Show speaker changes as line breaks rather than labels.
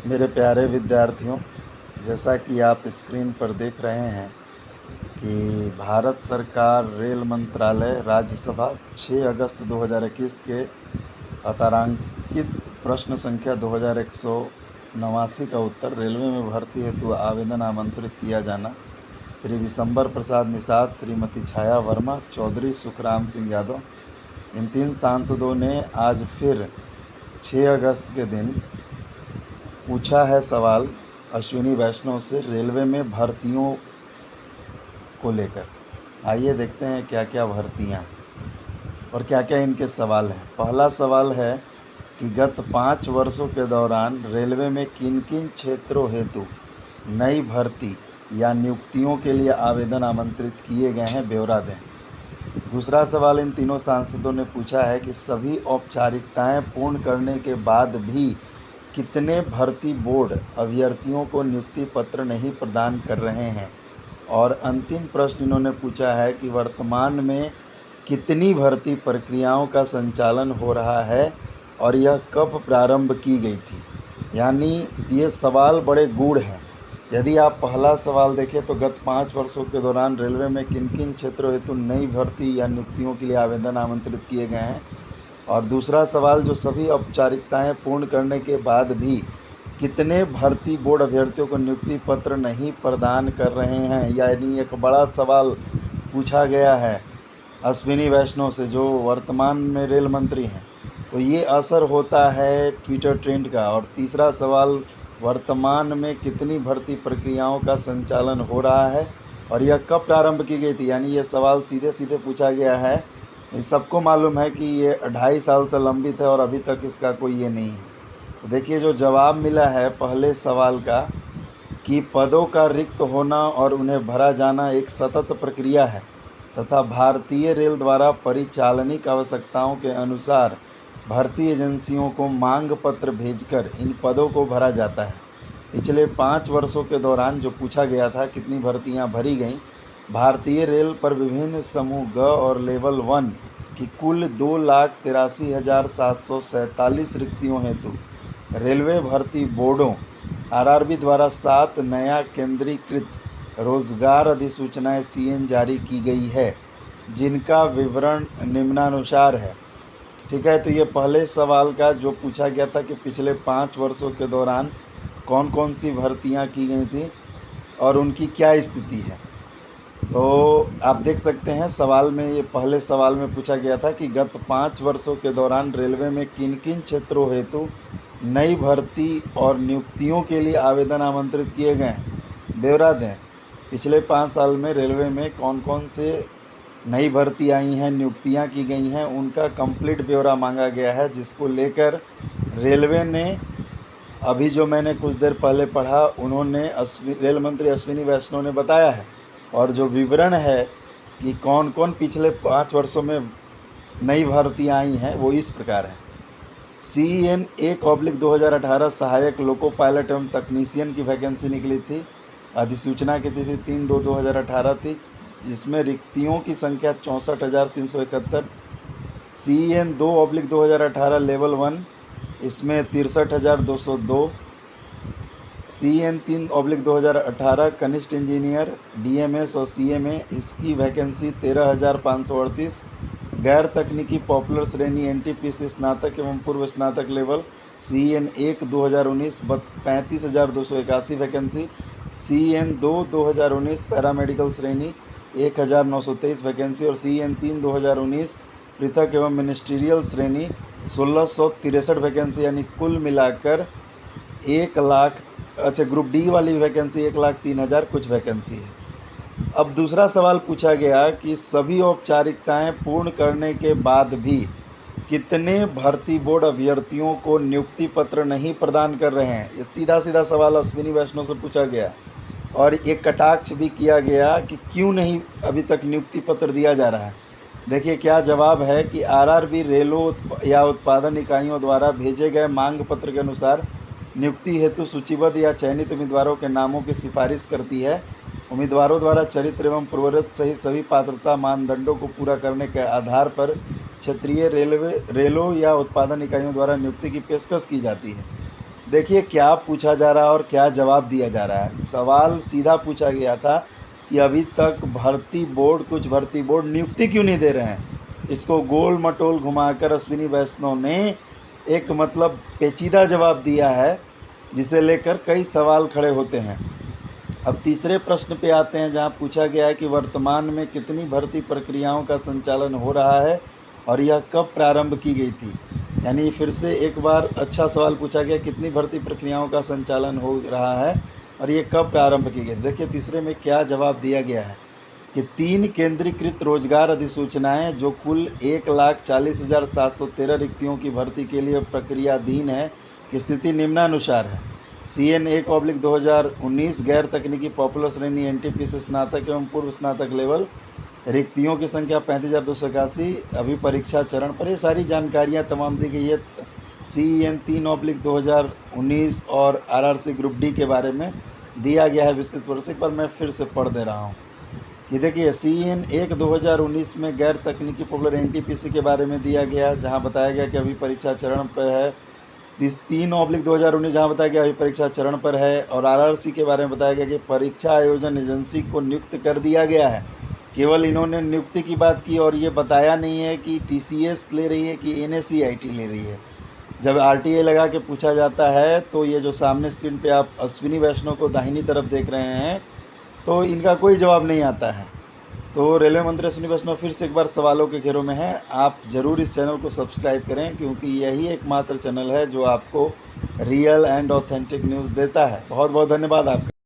मेरे प्यारे विद्यार्थियों, जैसा कि आप स्क्रीन पर देख रहे हैं कि भारत सरकार रेल मंत्रालय राज्यसभा 6 अगस्त 2021 के अतारांकित प्रश्न संख्या 2189 का उत्तर रेलवे में भर्ती हेतु आवेदन आमंत्रित किया जाना श्री विशंबर प्रसाद निषाद, श्रीमती छाया वर्मा, चौधरी सुखराम सिंह यादव, इन 3 सांसदों ने आज फिर 6 अगस्त के दिन पूछा है सवाल अश्विनी वैष्णव से रेलवे में भर्तियों को लेकर। आइए देखते हैं क्या क्या भर्तियां और क्या क्या इनके सवाल हैं। पहला सवाल है कि गत 5 वर्षों के दौरान रेलवे में किन किन क्षेत्रों हेतु नई भर्ती या नियुक्तियों के लिए आवेदन आमंत्रित किए गए हैं, ब्यौरा दें। दूसरा सवाल इन तीनों सांसदों ने पूछा है कि सभी औपचारिकताएं पूर्ण करने के बाद भी कितने भर्ती बोर्ड अभ्यर्थियों को नियुक्ति पत्र नहीं प्रदान कर रहे हैं। और अंतिम प्रश्न इन्होंने पूछा है कि वर्तमान में कितनी भर्ती प्रक्रियाओं का संचालन हो रहा है और यह कब प्रारंभ की गई थी। यानी ये सवाल बड़े गूढ़ हैं। यदि आप पहला सवाल देखें तो गत 5 वर्षों के दौरान रेलवे में किन किन क्षेत्रों हेतु नई भर्ती या नियुक्तियों के लिए आवेदन आमंत्रित किए गए हैं, और दूसरा सवाल जो सभी औपचारिकताएं पूर्ण करने के बाद भी कितने भर्ती बोर्ड अभ्यर्थियों को नियुक्ति पत्र नहीं प्रदान कर रहे हैं। यानी एक बड़ा सवाल पूछा गया है अश्विनी वैष्णव से, जो वर्तमान में रेल मंत्री हैं। तो ये असर होता है ट्विटर ट्रेंड का। और तीसरा सवाल वर्तमान में कितनी भर्ती प्रक्रियाओं का संचालन हो रहा है और यह कब प्रारंभ की गई थी। यानी ये सवाल सीधे सीधे पूछा गया है। इन सबको मालूम है कि ये 2.5 साल से लंबित है और अभी तक इसका कोई ये नहीं है। तो देखिए जो जवाब मिला है पहले सवाल का कि पदों का रिक्त होना और उन्हें भरा जाना एक सतत प्रक्रिया है तथा भारतीय रेल द्वारा परिचालनिक आवश्यकताओं के अनुसार भर्ती एजेंसियों को मांग पत्र भेजकर इन पदों को भरा जाता है। पिछले 5 वर्षों के दौरान जो पूछा गया था कितनी भर्तियां भरी गईं, भारतीय रेल पर विभिन्न समूह ग और लेवल 1 की कुल 2,83,747 रिक्तियों हेतु रेलवे भर्ती बोर्डों आरआरबी द्वारा 7 नया केंद्रीकृत रोजगार अधिसूचनाएं सीएन जारी की गई है, जिनका विवरण निम्नानुसार है। ठीक है, तो ये पहले सवाल का जो पूछा गया था कि पिछले 5 वर्षों के दौरान कौन कौन सी भर्तियां की गई थी और उनकी क्या स्थिति है। तो आप देख सकते हैं सवाल में, ये पहले सवाल में पूछा गया था कि गत 5 वर्षों के दौरान रेलवे में किन किन क्षेत्रों हेतु नई भर्ती और नियुक्तियों के लिए आवेदन आमंत्रित किए गए हैं, ब्यौरा दें। पिछले 5 साल में रेलवे में कौन कौन से नई भर्ती आई हैं, नियुक्तियां की गई हैं, उनका कंप्लीट ब्यौरा मांगा गया है, जिसको लेकर रेलवे ने अभी जो मैंने कुछ देर पहले पढ़ा, उन्होंने रेल मंत्री अश्विनी वैष्णव ने बताया है। और जो विवरण है कि कौन कौन पिछले 5 वर्षों में नई भर्तियां आई हैं, वो इस प्रकार है। CEN 1/2018 सहायक लोको पायलट एवं तकनीशियन की वैकेंसी निकली थी। अधिसूचना की तिथि 3/2/2018 थी, जिसमें रिक्तियों की संख्या 64,371। CEN 2/2018 लेवल 1, इसमें 63,202। CEN 3/2018 कनिष्ठ इंजीनियर DMS और CMA, इसकी वैकेंसी 13,538। गैर तकनीकी पॉपुलर श्रेणी NTPC स्नातक एवं पूर्व स्नातक level CEN 1/2019 35,281 vacancy. CEN 2/2019 paramedical श्रेणी 1,923 वैकेंसी। और CEN 3/2019 पृथक एवं मिनिस्ट्रियल श्रेणी 1,663 वैकेंसी। यानी कुल मिलाकर 1 लाख, अच्छा ग्रुप डी वाली वैकेंसी 1,03,000 कुछ वैकेंसी है। अब दूसरा सवाल पूछा गया कि सभी औपचारिकताएं पूर्ण करने के बाद भी कितने भर्ती बोर्ड अभ्यर्थियों को नियुक्ति पत्र नहीं प्रदान कर रहे हैं। ये सीधा सीधा सवाल अश्विनी वैष्णव से पूछा गया और एक कटाक्ष भी किया गया कि क्यों नहीं अभी तक नियुक्ति पत्र दिया जा रहा है। देखिए क्या जवाब है कि आरआरबी रेलों या उत्पादन इकाइयों द्वारा भेजे गए मांग पत्र के अनुसार नियुक्ति हेतु सूचीबद्ध या चयनित उम्मीदवारों के नामों की सिफारिश करती है। उम्मीदवारों द्वारा चरित्र एवं पूर्वोक्त सहित सभी पात्रता मानदंडों को पूरा करने के आधार पर क्षेत्रीय रेलों या उत्पादन इकाइयों द्वारा नियुक्ति की पेशकश की जाती है। देखिए क्या पूछा जा रहा है और क्या जवाब दिया जा रहा है। सवाल सीधा पूछा गया था कि अभी तक कुछ भर्ती बोर्ड नियुक्ति क्यों नहीं दे रहे हैं। इसको गोल मटोल घुमाकर अश्विनी वैष्णव ने एक मतलब पेचीदा जवाब दिया है, जिसे लेकर कई सवाल खड़े होते हैं। अब तीसरे प्रश्न पे आते हैं, जहां पूछा गया है कि वर्तमान में कितनी भर्ती प्रक्रियाओं का संचालन हो रहा है और यह कब प्रारंभ की गई थी। यानी फिर से एक बार अच्छा सवाल पूछा गया, कितनी भर्ती प्रक्रियाओं का संचालन हो रहा है और ये कब प्रारंभ की गई। देखिए तीसरे में क्या जवाब दिया गया है कि 3 केंद्रीकृत रोजगार अधिसूचनाएं जो कुल 1,40,713 रिक्तियों की भर्ती के लिए प्रक्रियाधीन है की स्थिति निम्नानुसार है। CN 1/2019 गैर तकनीकी पॉपुलर श्रेणी NTPC स्नातक एवं पूर्व स्नातक लेवल, रिक्तियों की संख्या 35,281, अभी परीक्षा चरण पर। ये सारी जानकारियाँ तमाम दी गई है CN 3/2019 और RRC ग्रुप डी के बारे में दिया गया है विस्तृत रूप से। पर मैं फिर से पढ़ दे रहा हूँ कि देखिए CN 1/2019 में गैर तकनीकी पॉपुलर NTPC के बारे में दिया गया, जहाँ बताया गया कि अभी परीक्षा चरण पर है। 3/2019 जहाँ बताया गया अभी परीक्षा चरण पर है। और RRC के बारे में बताया गया कि परीक्षा आयोजन एजेंसी को नियुक्त कर दिया गया है। केवल इन्होंने नियुक्ति की बात की और ये बताया नहीं है कि TCS ले रही है कि NSEIT ले रही है। जब RTA लगा के पूछा जाता है तो ये जो सामने स्क्रीन पे आप अश्विनी वैष्णव को दाहिनी तरफ देख रहे हैं, तो इनका कोई जवाब नहीं आता है। तो रेलवे मंत्री अश्विनी वैष्णव फिर से एक बार सवालों के घेरों में हैं। आप ज़रूर इस चैनल को सब्सक्राइब करें, क्योंकि यही एकमात्र चैनल है जो आपको रियल एंड ऑथेंटिक न्यूज़ देता है। बहुत बहुत धन्यवाद आपका।